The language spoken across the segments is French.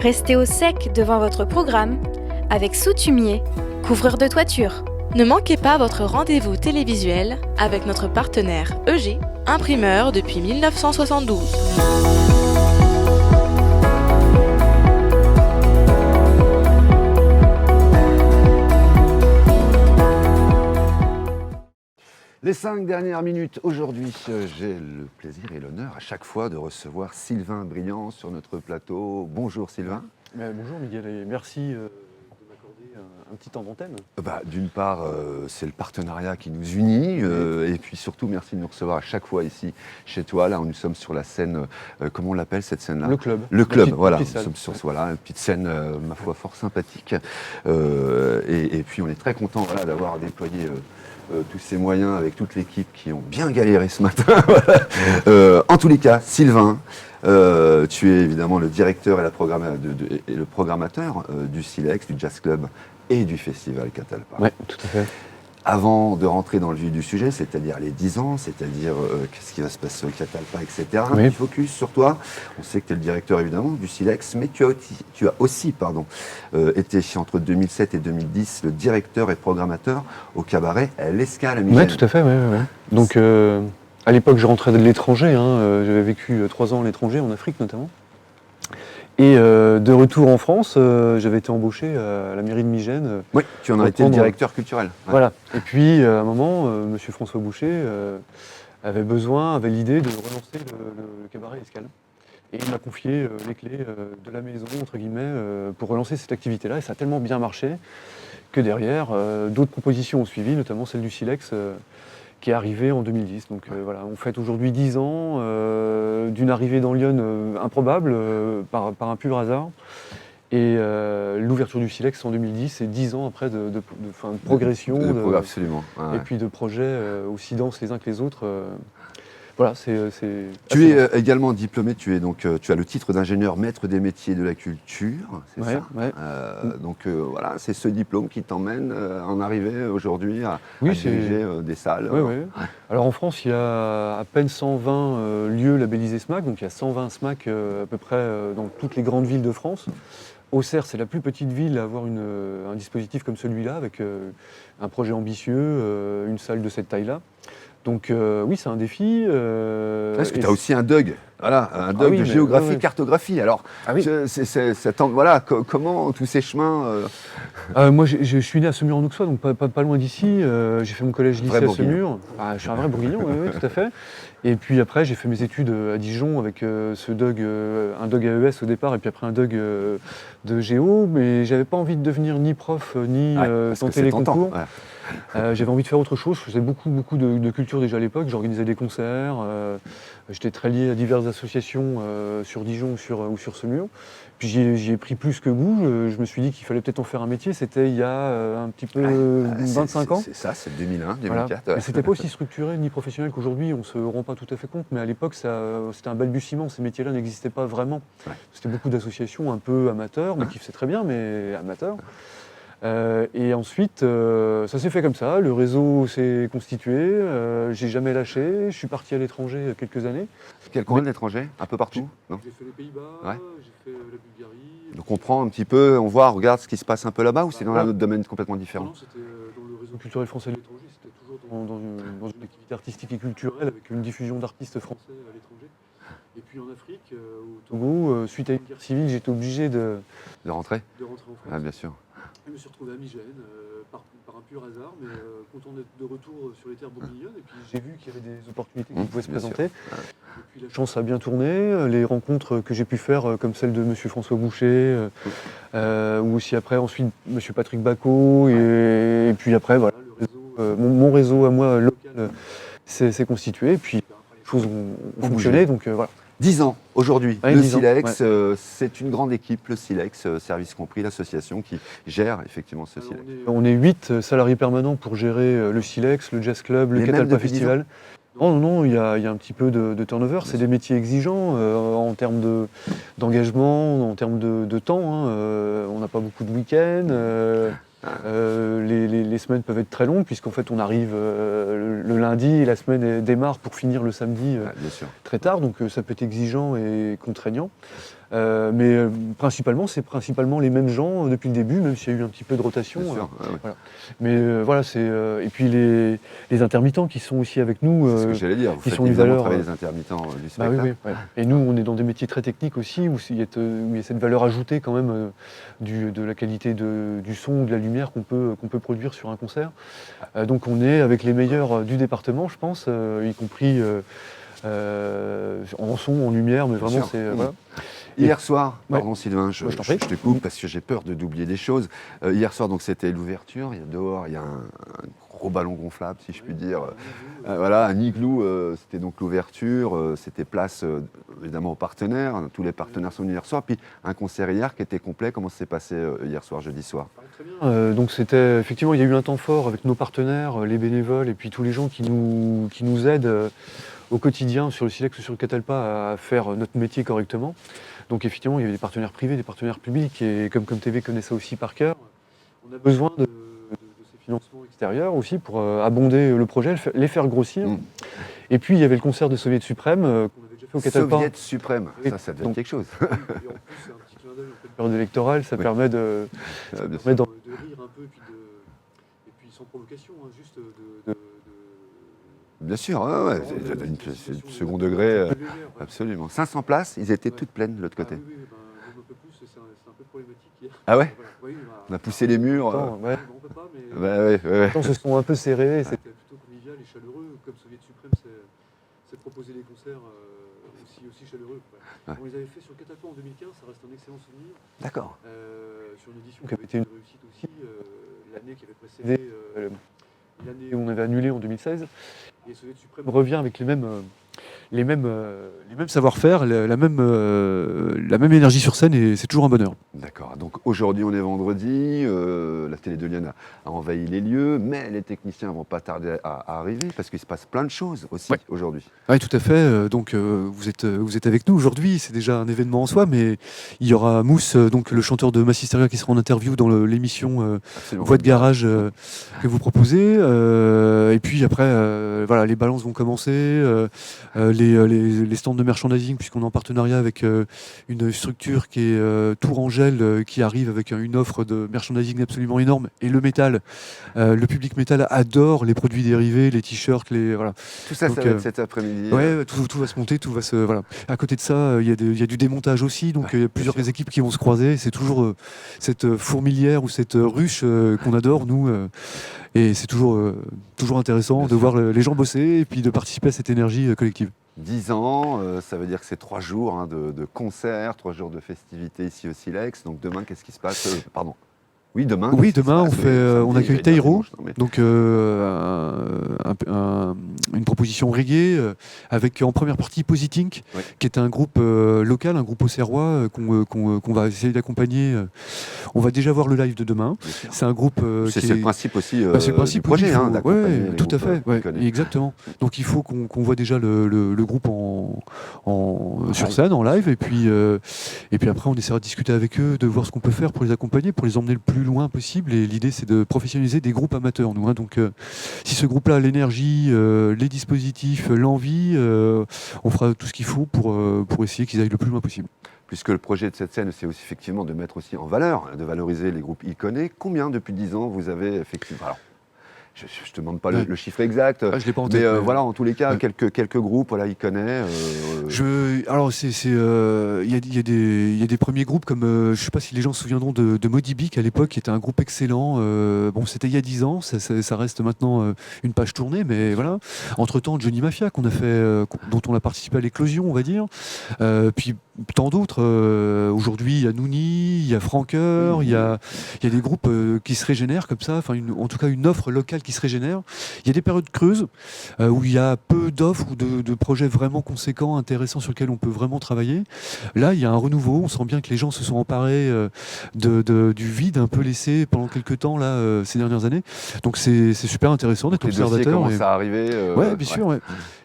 Restez au sec devant votre programme avec Soutumier, couvreur de toiture. Ne manquez pas votre rendez-vous télévisuel avec notre partenaire EG, imprimeur depuis 1972. Les 5 dernières minutes, aujourd'hui, j'ai le plaisir et l'honneur à chaque fois de recevoir Sylvain Briand sur notre plateau. Bonjour Sylvain. Bonjour Miguel et merci de m'accorder un petit temps d'antenne. D'une part, c'est le partenariat qui nous unit et puis surtout merci de nous recevoir à chaque fois ici chez toi. Là, nous sommes sur la scène, comment on l'appelle cette scène-là ? Le club. Le club, voilà. Nous sommes sur une petite scène, ma foi, fort sympathique. Et puis on est très content d'avoir déployé tous ces moyens avec toute l'équipe qui ont bien galéré ce matin. En tous les cas, Sylvain, tu es évidemment le directeur et le programmateur du Silex, du Jazz Club et du Festival Catalpa. Oui, tout à fait. Avant de rentrer dans le vif du sujet, c'est-à-dire les 10 ans, c'est-à-dire qu'est-ce qui va se passer au Catalpa, etc., Oui. un petit focus sur toi. On sait que tu es le directeur évidemment du Silex, mais tu as aussi été entre 2007 et 2010 le directeur et programmateur au cabaret L'Escale à Migène. Oui, tout à fait. Ouais. Donc à l'époque, je rentrais de l'étranger. J'avais vécu 3 ans à l'étranger, en Afrique notamment. Et de retour en France, j'avais été embauché à la mairie de Migène. Oui, tu en as été le directeur culturel. Ouais. Voilà. Et puis, à un moment, M. François Boucher avait l'idée de relancer le cabaret L'Escale. Et il m'a confié les clés de la maison, entre guillemets, pour relancer cette activité-là. Et ça a tellement bien marché que derrière, d'autres propositions ont suivi, notamment celle du Silex, qui est arrivée en 2010. Donc voilà, on fête aujourd'hui 10 ans d'une arrivée dans Lyon improbable, par un pur hasard. Et l'ouverture du Silex en 2010, c'est 10 ans après de progression. Absolument. Ouais. Et puis de projets aussi denses les uns que les autres. Voilà, Tu es également diplômé, tu as le titre d'ingénieur maître des métiers de la culture, c'est ça. Ouais. Donc voilà, c'est ce diplôme qui t'emmène en arriver aujourd'hui à diriger des salles. Oui. Alors en France, il y a à peine 120 lieux labellisés SMAC, donc il y a 120 SMAC à peu près dans toutes les grandes villes de France. Auxerre, c'est la plus petite ville à avoir un dispositif comme celui-là, avec un projet ambitieux, une salle de cette taille-là. Donc oui, c'est un défi. Est-ce que tu as aussi un DUG, de géographie, cartographie. Alors, comment tous ces chemins Moi, je suis né à Semur-en-Auxois, donc pas loin d'ici. J'ai fait mon collège-lycée à Semur. Je suis un vrai bourguignon, oui, tout à fait. Et puis après, j'ai fait mes études à Dijon avec un DUG AES au départ, et puis après un DUG de géo. Mais j'avais pas envie de devenir ni prof, ni tenter les concours. J'avais envie de faire autre chose. Je faisais beaucoup de culture déjà à l'époque. J'organisais des concerts. J'étais très lié à diverses associations sur Dijon ou sur Semur. Puis j'y ai pris plus que goût. Je me suis dit qu'il fallait peut-être en faire un métier. C'était il y a un petit peu 25 ans. C'est ça, c'est 2001, 2004. Voilà. Mais c'était pas aussi structuré ni professionnel qu'aujourd'hui. On se rend pas tout à fait compte. Mais à l'époque, c'était un balbutiement. Ces métiers-là n'existaient pas vraiment. Ouais. C'était beaucoup d'associations un peu amateurs, mais qui faisaient très bien, mais amateurs. Et ensuite, ça s'est fait comme ça, le réseau s'est constitué, j'ai jamais lâché, je suis parti à l'étranger quelques années. Quel coin de l'étranger ? Un peu partout ? J'ai fait les Pays-Bas, j'ai fait la Bulgarie. Donc on prend un petit peu, on regarde ce qui se passe un peu là-bas ou c'est dans un autre domaine complètement différent ? Non, c'était dans le réseau culturel français de l'étranger, c'était toujours dans une activité artistique et culturelle avec une diffusion d'artistes français à l'étranger. Et puis en Afrique, au Togo, suite à une guerre civile, j'étais obligé de rentrer en France. Ah, bien sûr. Je me suis retrouvé à Migène par un pur hasard, mais content d'être de retour sur les terres bourguignonnes. Et puis j'ai vu qu'il y avait des opportunités qui pouvaient se présenter. Et puis la chance a bien tourné. Les rencontres que j'ai pu faire, comme celle de M. François Boucher, ou aussi après ensuite M. Patrick Bacot, et puis après voilà, le réseau, mon réseau à moi local s'est constitué. Et puis après, les choses ont fonctionné, donc voilà. 10 ans aujourd'hui, le Silex, c'est une grande équipe, le Silex, service compris, l'association qui gère effectivement ce Silex. On est 8 salariés permanents pour gérer le Silex, le Jazz Club, le Catalpa Festival. Non, il y a un petit peu de turnover, c'est des métiers exigeants en termes d'engagement, en termes de temps. On n'a pas beaucoup de week-ends. Les semaines peuvent être très longues puisqu'en fait on arrive le lundi et la semaine démarre pour finir le samedi très tard, donc ça peut être exigeant et contraignant. Principalement, c'est principalement les mêmes gens depuis le début, même s'il y a eu un petit peu de rotation. Bien sûr, ouais. Voilà. Mais voilà, et puis les intermittents qui sont aussi avec nous. C'est ce que j'allais dire, vous qui faites sont évidemment travailler les intermittents du spectacle. Oui. Et nous, on est dans des métiers très techniques aussi, où il y a cette valeur ajoutée quand même de la qualité du son, de la lumière qu'on peut produire sur un concert. Donc on est avec les meilleurs du département, je pense, y compris en son, en lumière, mais vraiment c'est... Voilà. Hier soir, pardon ouais. Sylvain, je te coupe parce que j'ai peur d'oublier des choses. Hier soir, donc c'était l'ouverture. Dehors, il y a un gros ballon gonflable, si je puis dire. Voilà, un igloo. C'était donc l'ouverture. C'était place évidemment aux partenaires. Tous les partenaires sont venus hier soir. Puis un concert hier qui était complet. Comment ça s'est passé hier soir, jeudi soir? Très bien. Donc c'était effectivement, il y a eu un temps fort avec nos partenaires, les bénévoles et puis tous les gens qui nous aident au quotidien sur le Silex ou sur le Catalpa à faire notre métier correctement. Donc effectivement, il y avait des partenaires privés, des partenaires publics, et comme TV connaît ça aussi par cœur, on a besoin de ces financements extérieurs aussi pour abonder le projet, les faire grossir. Et puis il y avait le concert de Soviet Suprême qu'on avait déjà fait au Catalpa. Soviet Suprême, ça devait être quelque chose. Et en plus, c'est un petit clin d'œil en période électorale, ça permet de rire un peu, et puis sans provocation, juste de Bien sûr, ouais. C'est second degré, absolument. 500 places, ils étaient toutes pleines de l'autre côté. Oui, même un peu plus, c'est un peu problématique hier. Ah ouais? Oui, on a poussé les murs. On peut pas, mais ouais. Les gens se sont un peu serrés, c'était plutôt convivial et chaleureux, comme Soviet Suprême s'est proposé des concerts aussi chaleureux. Ouais. On les avait fait sur Catalpa en 2015, ça reste un excellent souvenir. D'accord. Sur une édition qui avait été une réussite aussi, l'année qui avait précédé l'année où on avait annulé en 2016. Et Soviet Suprême revient avec les mêmes savoir-faire, la même énergie sur scène, et c'est toujours un bonheur. D'accord. Donc aujourd'hui, on est vendredi, la télé de Lyon a envahi les lieux, mais les techniciens ne vont pas tarder à arriver parce qu'il se passe plein de choses aussi aujourd'hui. Oui, tout à fait. Donc vous êtes avec nous aujourd'hui, c'est déjà un événement en soi, mais il y aura Mousse, donc le chanteur de Massisteria, qui sera en interview dans l'émission Voix de garage que vous proposez. Et puis après, voilà, les balances vont commencer, les stands de merchandising, puisqu'on est en partenariat avec une structure qui est Tourangelle, qui arrive avec une offre de merchandising absolument énorme. Et le métal, le public métal adore les produits dérivés, les t-shirts, voilà. Tout ça, donc, ça va être cet après-midi. Ouais, tout va se monter, tout va se... Voilà. À côté de ça, il y a du démontage aussi, donc il y a plusieurs équipes qui vont se croiser. C'est toujours cette fourmilière ou cette ruche qu'on adore, nous. Et c'est toujours intéressant de voir les gens bosser et puis de participer à cette énergie collective. 10 ans, ça veut dire que c'est 3 jours de concerts, 3 jours de festivités ici au Silex. Donc demain, qu'est-ce qui se passe? Pardon. Oui, demain. Oui, demain, on accueille Tairo, donc une proposition reggae avec en première partie Positink, qui est un groupe local, un groupe auxerrois qu'on va essayer d'accompagner. On va déjà voir le live de demain. C'est un groupe c'est le principe aussi c'est le principe du projet, d'accompagner tout à fait. Ouais, exactement. Donc il faut qu'on voit déjà le groupe sur scène, en live, et puis après on essaiera de discuter avec eux, de voir ce qu'on peut faire pour les accompagner, pour les emmener le plus loin possible. Et l'idée, c'est de professionnaliser des groupes amateurs, nous. Donc si ce groupe-là a l'énergie, les dispositifs, l'envie, on fera tout ce qu'il faut pour essayer qu'ils aillent le plus loin possible. Puisque le projet de cette scène, c'est aussi effectivement de mettre aussi en valeur, de valoriser les groupes Iconé. Combien depuis 10 ans vous avez effectivement... Alors, je ne te demande pas le chiffre exact, je l'ai pas en tête, mais voilà, en tous les cas, quelques groupes, voilà, Iconé. Alors, il y a des premiers groupes comme, je ne sais pas si les gens se souviendront de Modibic à l'époque, qui était un groupe excellent. Bon, c'était il y a 10 ans, ça reste maintenant une page tournée, mais voilà. Entre-temps, Johnny Mafia, qu'on a fait, dont on a participé à l'éclosion, on va dire. Puis tant d'autres. Aujourd'hui, il y a Nouni, il y a Franqueur, il y a des groupes qui se régénèrent comme ça, en tout cas une offre locale qui se régénère. Il y a des périodes creuses où il y a peu d'offres ou de projets vraiment conséquents, intéressants, sur lesquels on peut vraiment travailler. Là, il y a un renouveau. On sent bien que les gens se sont emparés du vide un peu laissé pendant quelques temps là, ces dernières années. Donc c'est super intéressant d'être observateur. Les dossiers commencent à arriver. Ouais, bien sûr. Ouais.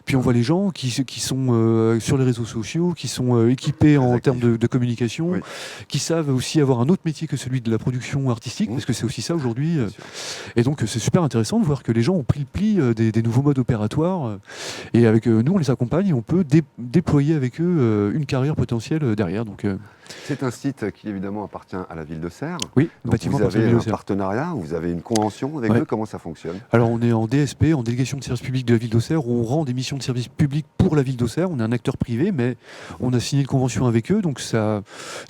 Puis on voit les gens qui sont sur les réseaux sociaux, qui sont équipés en termes de communication, qui savent aussi avoir un autre métier que celui de la production artistique, parce que c'est aussi ça aujourd'hui. Et donc c'est super intéressant de voir que les gens ont pris le pli des nouveaux modes opératoires. Et avec nous, on les accompagne et on peut déployer avec eux une carrière potentielle derrière. Donc C'est un site qui évidemment appartient à la ville d'Auxerre. Oui, donc bâtiment vous appartient à la avez ville un d'Auxerre. partenariat, vous avez une convention avec eux, comment ça fonctionne? Alors on est en DSP, en délégation de service public de la ville d'Auxerre, où on rend des missions de service public pour la ville d'Auxerre. On est un acteur privé, mais on a signé une convention avec eux, donc ça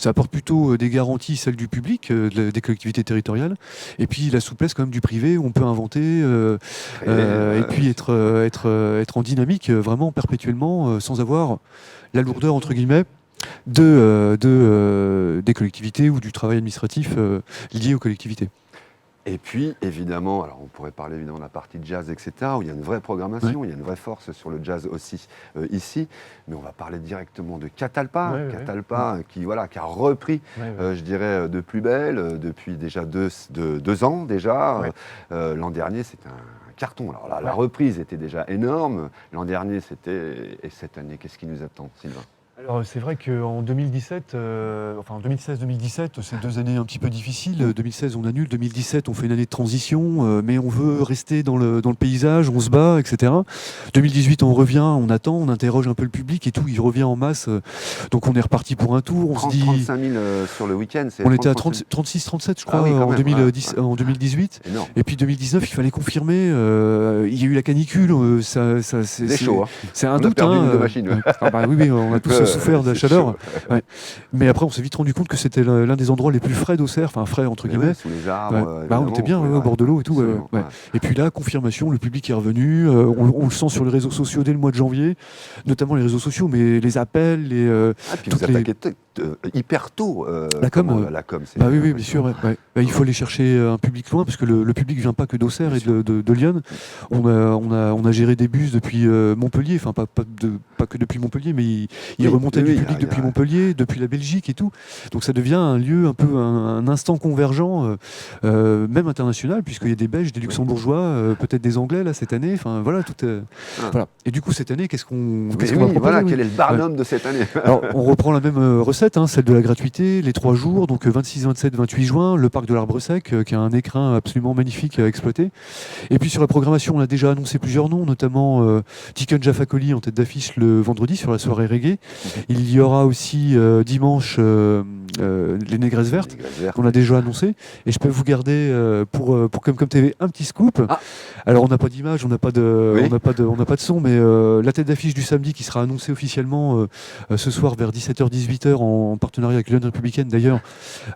apporte plutôt des garanties, celles du public, des collectivités territoriales, et puis la souplesse quand même du privé, où on peut inventer, et puis être en dynamique vraiment perpétuellement, sans avoir la lourdeur entre guillemets des collectivités ou du travail administratif lié aux collectivités. Et puis, évidemment, alors on pourrait parler évidemment de la partie jazz, etc., où il y a une vraie programmation, il y a une vraie force sur le jazz aussi ici, mais on va parler directement de Catalpa, qui a repris, je dirais, de plus belle, depuis déjà deux ans déjà. L'an dernier, c'était un carton. Alors là, la reprise était déjà énorme. L'an dernier, c'était... Et cette année, qu'est-ce qui nous attend, Sylvain? Alors c'est vrai qu'en 2017, en 2016-2017, c'est 2 années un petit peu difficiles. 2016 on annule, 2017 on fait une année de transition, mais on veut rester dans le paysage, on se bat, etc. 2018 on revient, on attend, on interroge un peu le public et tout, il revient en masse. Donc on est reparti pour un tour. 35 000 sur le week-end. On était à 36-37 je crois en 2018. Énorme. Et puis 2019 il fallait confirmer, il y a eu la canicule, c'est chaud. C'est un on doute. A perdu une de machine. Oui, on a tous souffert de la chaleur. Mais après, on s'est vite rendu compte que c'était l'un des endroits les plus frais d'Auxerre, enfin frais entre guillemets. Sous les arbres. On était bien au bord de l'eau et tout. Et puis là, confirmation, le public est revenu. On le sent sur les réseaux sociaux dès le mois de janvier, notamment les réseaux sociaux, mais les appels, puis vous attaquez hyper tôt. La com. Oui, bien sûr. Il faut aller chercher un public loin, parce que le public ne vient pas que d'Auxerre et de Lyon. On a géré des bus depuis Montpellier, enfin pas que depuis Montpellier, mais il remontait du public depuis Montpellier, depuis la Belgique et tout. Donc ça devient un lieu un peu un instant convergent, même international, puisqu'il y a des Belges, des Luxembourgeois, peut-être des Anglais là cette année. Enfin voilà, voilà. Et du coup cette année, qu'est-ce qu'on va proposer? Quel est le barnum de cette année? Alors on reprend la même recette, celle de la gratuité, les 3 jours, donc 26, 27, 28 juin, le parc de l'Arbre Sec, qui a un écrin absolument magnifique à exploiter. Et puis sur la programmation, on a déjà annoncé plusieurs noms, notamment Tiken Jah Fakoly en tête d'affiche le vendredi sur la soirée reggae. Il y aura aussi dimanche les Négresses Vertes, qu'on a déjà annoncé. Et je peux vous garder pour Comcom TV un petit scoop. Alors on n'a pas d'image, on n'a pas de son, mais la tête d'affiche du samedi qui sera annoncée officiellement ce soir vers 17h-18h en partenariat avec l'Union républicaine d'ailleurs.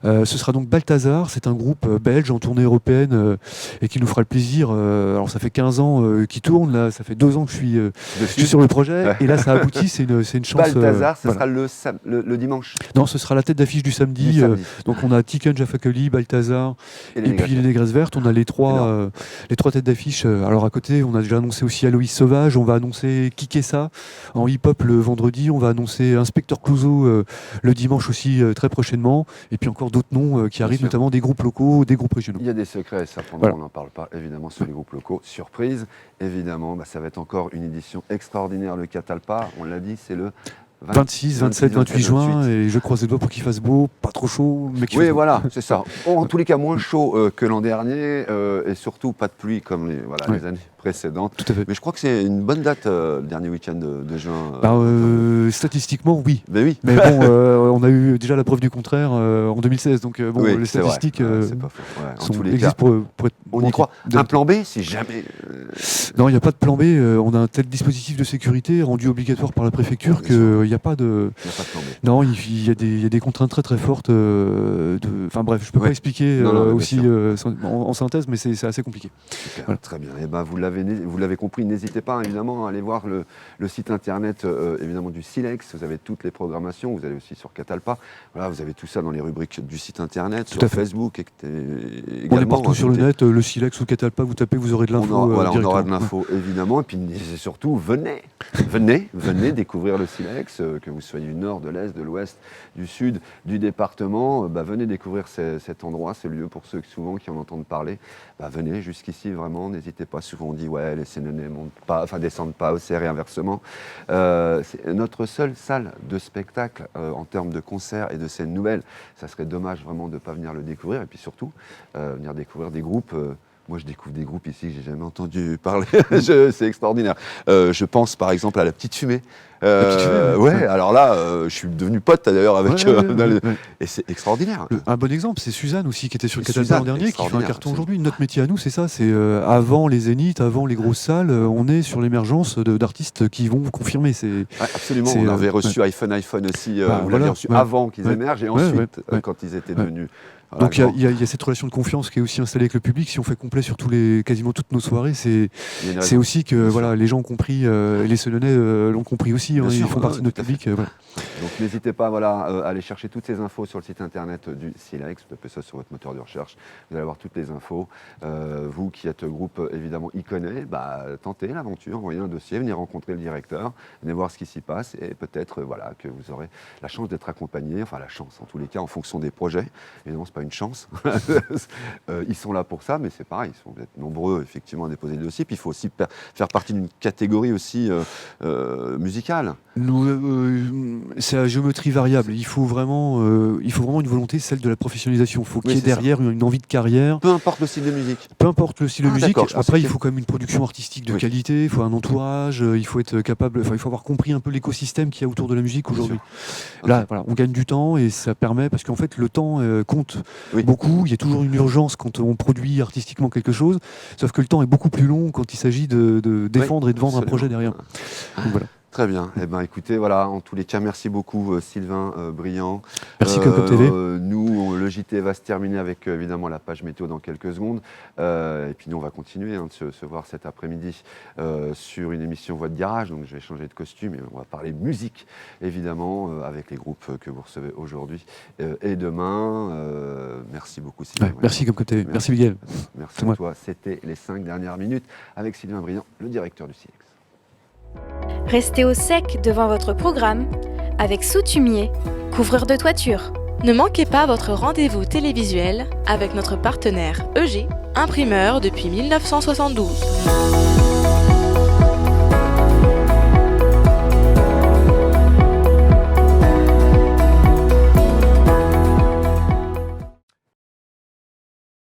Ce sera donc Balthazar, c'est un groupe belge en tournée européenne et qui nous fera le plaisir. Alors ça fait 15 ans qu'il tourne, là, ça fait 2 ans que je suis sur le projet et là ça aboutit, c'est une chance. Balthazar, ce sera le dimanche. Non, ce sera la tête d'affiche du samedi. Donc on a Tiken Jah Fakoly, Balthazar et puis les Négresses Vertes. On a les trois têtes d'affiche. Alors à côté, on a déjà annoncé aussi Aloïs Sauvage, on va annoncer Kikessa en hip-hop le vendredi, on va annoncer Inspecteur Clouseau le dimanche aussi très prochainement, et puis encore d'autres noms qui arrivent, notamment des groupes locaux, des groupes régionaux. Il y a des secrets, ça, on n'en parle pas évidemment sur les groupes locaux. Surprise, évidemment, ça va être encore une édition extraordinaire, le Catalpa, on l'a dit, c'est le 26, 27, 28 juin, et je croise les doigts pour qu'il fasse beau, pas trop chaud, mais qu'il fasse beau. Voilà, c'est ça. En tous les cas, moins chaud que l'an dernier, et surtout pas de pluie comme les années précédentes. Tout à fait. Mais je crois que c'est une bonne date, le dernier week-end de juin. Statistiquement, oui. Mais oui. Mais bon, on a eu déjà la preuve du contraire en 2016, donc les statistiques existent pour être... On y croit. Un plan B, si jamais... Non, il n'y a pas de plan B. On a un tel dispositif de sécurité rendu obligatoire par la préfecture qu'il n'y a pas de... plan B. Non, il y a des contraintes très très fortes. Enfin bref, je ne peux pas expliquer aussi en synthèse, mais c'est assez compliqué. Voilà. Très bien. Et vous l'avez compris, n'hésitez pas évidemment à aller voir le site internet évidemment du Silex. Vous avez toutes les programmations. Vous allez aussi sur Catalpa. Voilà, vous avez tout ça dans les rubriques du site internet, sur Facebook. On est partout sur le net. Le Silex ou Catalpa, vous tapez, vous aurez de l'info. On aura de l'info évidemment. Et puis surtout, venez découvrir le Silex, que vous soyez du nord, de l'est, de l'ouest, du sud, du département. Venez découvrir cet endroit, ce lieu pour ceux souvent qui en entendent parler. Venez jusqu'ici vraiment, n'hésitez pas. Souvent on dit les Sénénais descendent pas au Auxerre et inversement. C'est notre seule salle de spectacle en termes de concerts et de scènes nouvelles. Ça serait dommage vraiment de ne pas venir le découvrir et puis surtout venir découvrir des groupes Moi, je découvre des groupes ici que j'ai jamais entendu parler. C'est extraordinaire. Je pense par exemple à La Petite Fumée. Ouais, alors là, je suis devenu pote d'ailleurs avec et c'est extraordinaire. Un bon exemple, c'est Suzanne aussi qui était sur le catalogue l'an dernier, qui fait un carton aujourd'hui. Notre métier à nous, c'est ça. C'est avant les zéniths, avant les grosses salles, on est sur l'émergence d'artistes qui vont confirmer. Absolument. On avait reçu iPhone aussi. Vous l'avez reçu avant qu'ils émergent et ensuite quand ils étaient devenus. Donc il y a cette relation de confiance qui est aussi installée avec le public. Si on fait complet sur quasiment toutes nos soirées, c'est aussi que les gens ont compris, les Selonnais l'ont compris aussi, ils font partie de notre public. Donc n'hésitez pas à aller chercher toutes ces infos sur le site internet du Silex, vous tapez ça sur votre moteur de recherche, vous allez avoir toutes les infos. Vous qui êtes groupe évidemment Iconé, tentez l'aventure, envoyez un dossier, venez rencontrer le directeur, venez voir ce qui s'y passe et peut-être que vous aurez la chance d'être accompagné, enfin la chance en tous les cas en fonction des projets. Évidemment, c'est pas une chance. Ils sont là pour ça, mais c'est pareil, vous êtes nombreux effectivement à déposer le dossier. Puis il faut aussi faire partie d'une catégorie aussi musicale. C'est à géométrie variable. Il faut vraiment une volonté, celle de la professionnalisation. Il faut qu'il y ait derrière une envie de carrière. Peu importe le style de musique. Peu importe le style de musique. Après, il faut quand même une production artistique de qualité. Il faut un entourage. Il faut être capable. Il faut avoir compris un peu l'écosystème qu'il y a autour de la musique aujourd'hui. Là, on gagne du temps et ça permet parce qu'en fait, le temps compte beaucoup. Il y a toujours une urgence quand on produit artistiquement quelque chose. Sauf que le temps est beaucoup plus long quand il s'agit de défendre et de vendre un projet derrière. Donc, voilà. Très bien. Écoutez, en tous les cas, merci beaucoup Sylvain Briand. Merci Cocop TV. Nous, le JT va se terminer avec évidemment la page météo dans quelques secondes. Et puis nous, on va continuer de se voir cet après-midi sur une émission Voix de Garage. Donc je vais changer de costume et on va parler musique, évidemment, avec les groupes que vous recevez aujourd'hui et demain. Merci beaucoup Sylvain. Merci Cocop TV. Merci Miguel. Merci à toi. C'était les 5 dernières minutes avec Sylvain Briand, le directeur du Silex. Restez au sec devant votre programme avec Soutumier, couvreur de toiture. Ne manquez pas votre rendez-vous télévisuel avec notre partenaire EG, imprimeur depuis 1972.